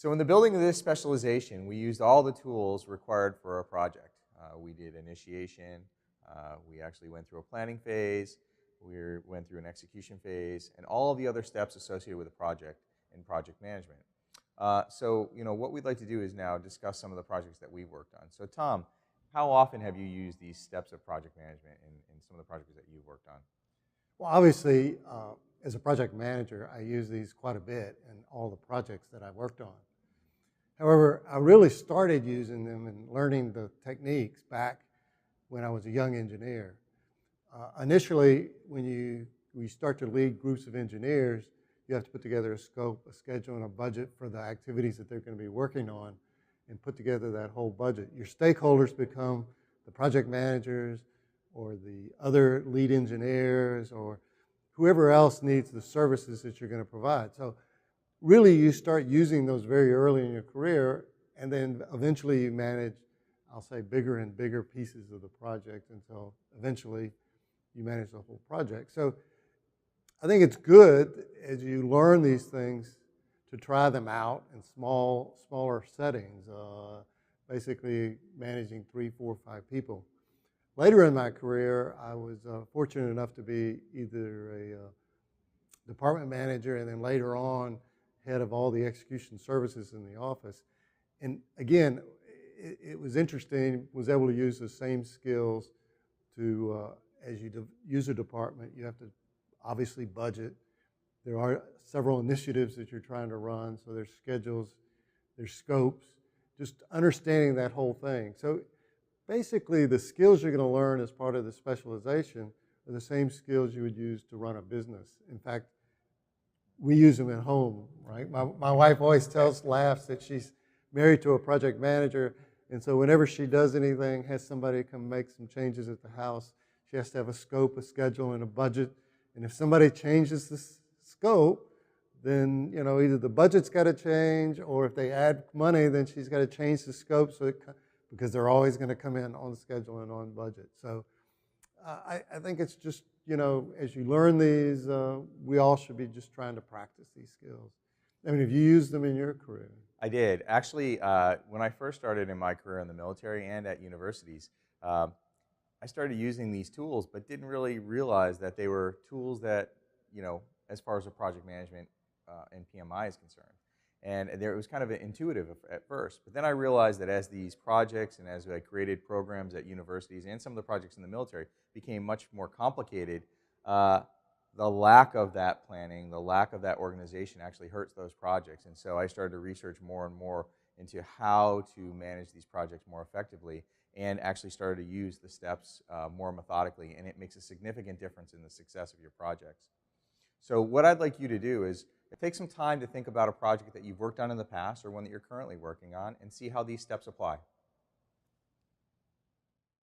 So in the building of this specialization, we used all the tools required for a project. We did initiation, we actually went through a planning phase, we went through an execution phase, and all of the other steps associated with a project in project management. So what we'd like to do is now discuss some of the projects that we've worked on. So Tom, how often have you used these steps of project management in some of the projects that you've worked on? Well, obviously, as a project manager, I use these quite a bit in all the projects that I worked on. However, I really started using them and learning the techniques back when I was a young engineer. Initially, when you start to lead groups of engineers, you have to put together a scope, a schedule, and a budget for the activities that they're going to be working on and put together that whole budget. Your stakeholders become the project managers or the other lead engineers or whoever else needs the services that you're going to provide. So really you start using those very early in your career, and then eventually you manage, I'll say, bigger and bigger pieces of the project until eventually you manage the whole project. So I think it's good as you learn these things to try them out in smaller settings, basically managing 3, 4, 5 people. Later in my career, I was fortunate enough to be either a department manager and then later on head of all the execution services in the office. And again, it was interesting, was able to use the same skills to, as you use a department, you have to obviously budget. There are several initiatives that you're trying to run, so there's schedules, there's scopes, just understanding that whole thing. So basically, the skills you're going to learn as part of the specialization are the same skills you would use to run a business. In fact, we use them at home, right? My wife always laughs that she's married to a project manager, and so whenever she does anything, has somebody come make some changes at the house, she has to have a scope, a schedule, and a budget. And if somebody changes the scope, then either the budget's got to change, or if they add money, then she's got to change the scope because they're always going to come in on schedule and on budget. So I think it's just, as you learn these, we all should be just trying to practice these skills. I mean, have you used them in your career? I did. Actually, when I first started in my career in the military and at universities, I started using these tools, but didn't really realize that they were tools that, as far as the project management and PMI is concerned. And it was kind of intuitive at first. But then I realized that as these projects and as I created programs at universities and some of the projects in the military became much more complicated, the lack of that planning, the lack of that organization actually hurts those projects. And so I started to research more and more into how to manage these projects more effectively and actually started to use the steps more methodically. And it makes a significant difference in the success of your projects. So what I'd like you to do is take some time to think about a project that you've worked on in the past or one that you're currently working on and see how these steps apply.